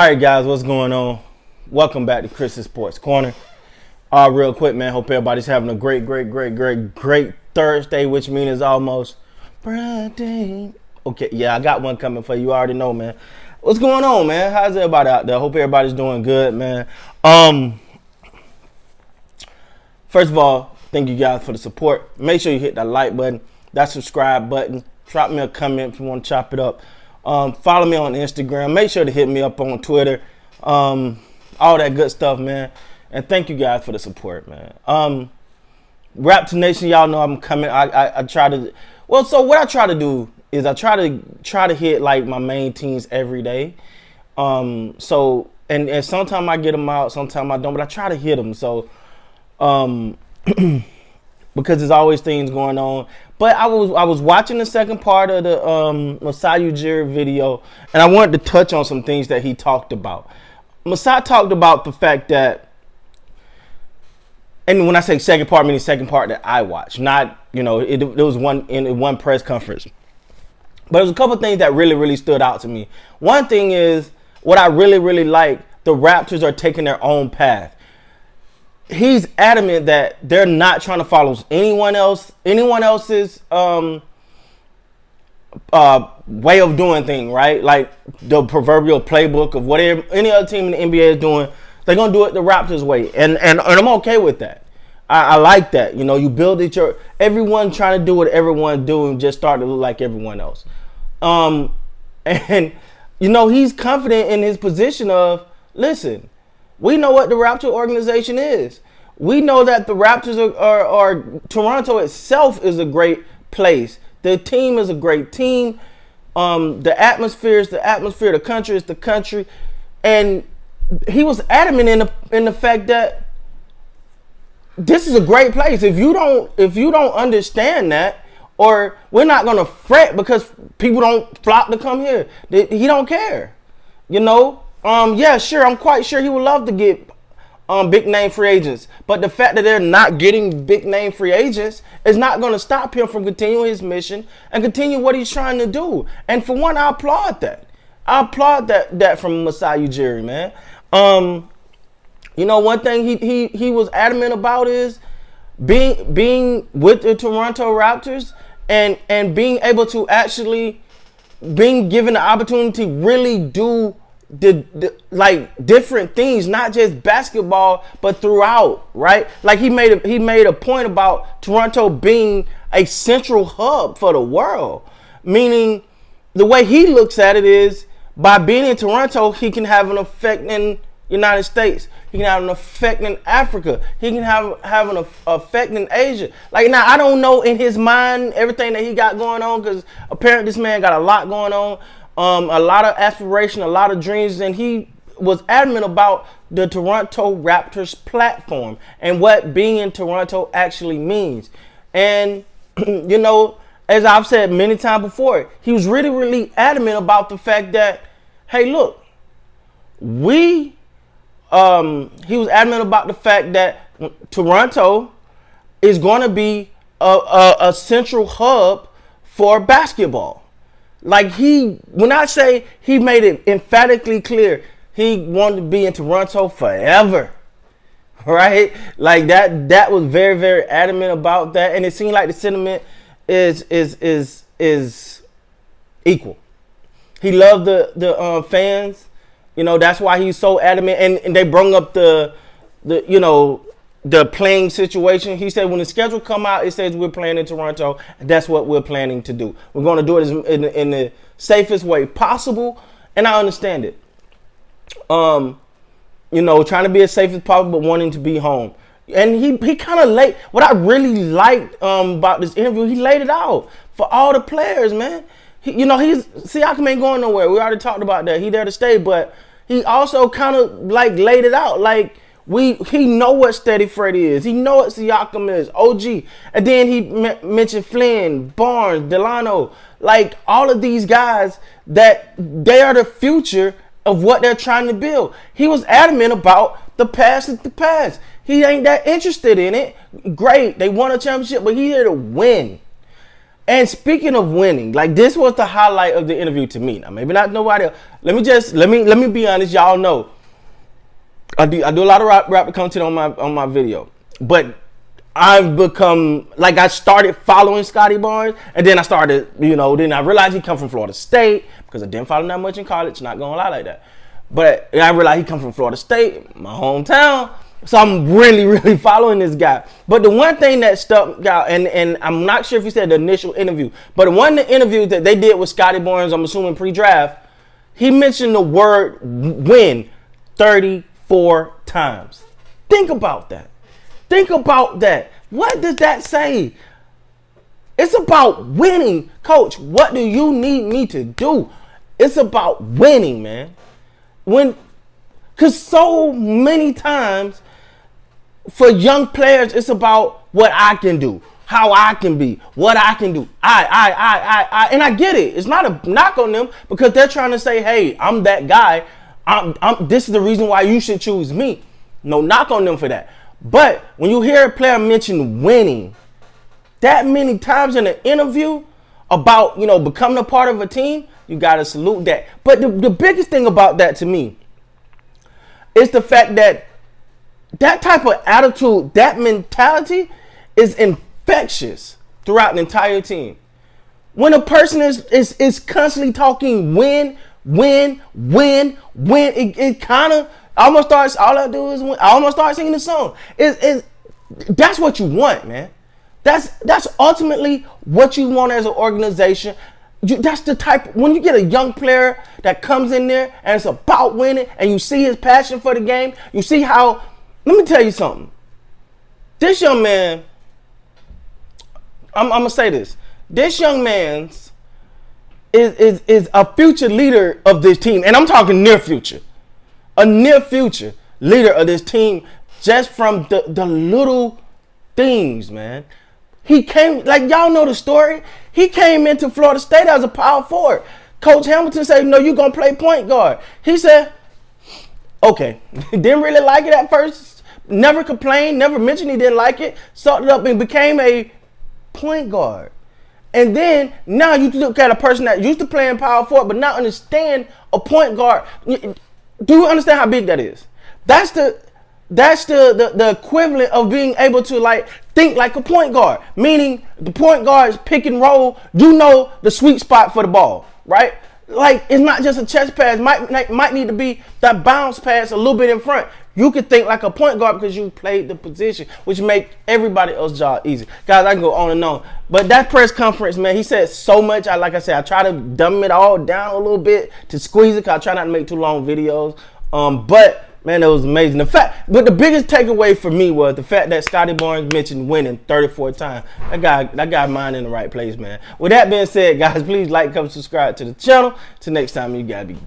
All right, guys, what's going on? Welcome back to Chris's Sports Corner. Real quick, man, hope everybody's having a great Thursday, which means it's almost Friday. Okay, yeah, I got one coming for you. You already know, man. What's going on, man? How's everybody out there? Hope everybody's doing good, man. First of all, thank you guys for the support. Make sure you hit that like button, that subscribe button. Drop me a comment if you want to chop it up. Follow me on Instagram. Make sure to hit me up on Twitter. All that good stuff, man. And thank you guys for the support, man. Raptor Nation, y'all know I'm coming. I try to. Well, so what I try to do is I try to hit like my main teams every day. So and sometimes I get them out, sometimes I don't, but I try to hit them. So because there's always things going on. But I was watching the second part of the Masai video, and I wanted to touch on some things that he talked about. Masai talked about the fact that, and when I say second part, I mean the second part that I watched, not, it was one press conference. But there was a couple things that really stood out to me. One thing is, what I really like, the Raptors are taking their own path. He's adamant that they're not trying to follow anyone else's way of doing things, right? Like the proverbial playbook of whatever any other team in the NBA is doing, they're gonna do it the Raptors way, and I'm okay with that. I like that. You build it everyone trying to do what everyone's doing, just start to look like everyone else. And he's confident in his position of, listen, we know what the Raptor organization is. We know that the Raptors are Toronto itself is a great place. The team is a great team. The atmosphere is the atmosphere. The country is the country. And he was adamant in the fact that this is a great place. If you don't understand that, or we're not gonna fret because people don't flock to come here. He don't care. Yeah, sure. I'm quite sure he would love to get big name free agents, but the fact that they're not getting big name free agents is not going to stop him from continuing his mission and continue what he's trying to do. And for one, I applaud that. I applaud that from Masai Ujiri, man. One thing he was adamant about is being with the Toronto Raptors and being able to actually being given the opportunity to really do the different things, not just basketball, but throughout, right? Like he made a point about Toronto being a central hub for the world, meaning the way he looks at it is by being in Toronto, he can have an effect in United States. He can have an effect in Africa. He can have an effect in Asia. Like, now, I don't know in his mind everything that he got going on, because apparently this man got a lot going on. A lot of aspiration, a lot of dreams, and he was adamant about the Toronto Raptors Platform and what being in Toronto actually means. And, as I've said many times before, he was really adamant about the fact that, hey, look, he was adamant about the fact that Toronto is going to be a central hub for basketball. Like when I say he made it emphatically clear, he wanted to be in Toronto forever, right? Like that was very adamant about that, and it seemed like the sentiment is equal. He loved the fans, that's why he's so adamant, and they brought up the playing situation. He said when the schedule come out, it says we're playing in Toronto, and that's what we're planning to do. We're going to do it in the safest way possible, and I understand it. Trying to be as safe as possible, but wanting to be home. And he kind of laid, what I really liked about this interview, he laid it out for all the players, man. Siakam ain't going nowhere. We already talked about that. He there to stay, but he also kind of laid it out like, he know what Steady Freddy is. He know what Siakam is. OG. And then he mentioned Flynn, Barnes, Delano. Like, all of these guys, that they are the future of what they're trying to build. He was adamant about the past is the past. He ain't that interested in it. Great. They won a championship, but he's here to win. And speaking of winning, like this was the highlight of the interview to me. Now maybe not nobody else. Let me be honest. Y'all know I do a lot of rap content on my video, but I've become like I started following Scottie Barnes, and then I started, then I realized he come from Florida State because I didn't follow him that much in college. Not gonna lie like that, but I realized he come from Florida State, my hometown. So I'm really, really following this guy. But the one thing that stuck out, and I'm not sure if he said the initial interview, but the one interview that they did with Scottie Barnes, I'm assuming pre-draft, he mentioned the word win 34 times. Think about that. Think about that. What does that say? It's about winning. Coach, what do you need me to do? It's about winning, man. Because so many times for young players, it's about what I can do, how I can be, what I can do. I. And I get it. It's not a knock on them because they're trying to say, hey, I'm that guy. This is the reason why you should choose me. No knock on them for that. But when you hear a player mention winning that many times in an interview about, becoming a part of a team, you got to salute that. But the biggest thing about that to me is the fact that that type of attitude, that mentality is infectious throughout the entire team. When a person is constantly talking win, it kind of almost starts, all I do is win. I almost start singing the song. That's what you want, man. That's ultimately what you want as an organization. That's the type, when you get a young player that comes in there and it's about winning and you see his passion for the game, you see how, let me tell you something. This young man, I'm going to say this. This young man is a future leader of this team. And I'm talking near future. A near future leader of this team just from the little things, man. He came, like y'all know the story. He came into Florida State as a power forward. Coach Hamilton said, no, you're going to play point guard. He said, okay. Didn't really like it at first. Never complained, never mentioned he didn't like it. Sucked it up and became a point guard. And then now you look at a person that used to play in power forward but not understand a point guard. Do you understand how big that is? That's the equivalent of being able to think like a point guard. Meaning the point guard's pick and roll, the sweet spot for the ball, right? Like it's not just a chest pass. Might need to be that bounce pass a little bit in front. You can think like a point guard because you played the position, which make everybody else's job easy. Guys, I can go on and on. But that press conference, man, he said so much. Like I said, I try to dumb it all down a little bit to squeeze it because I try not to make too long videos. But man, it was amazing. But the biggest takeaway for me was the fact that Scottie Barnes mentioned winning 34 times. That guy mind in the right place, man. With that being said, guys, please like, comment, subscribe to the channel. Till next time, you gotta be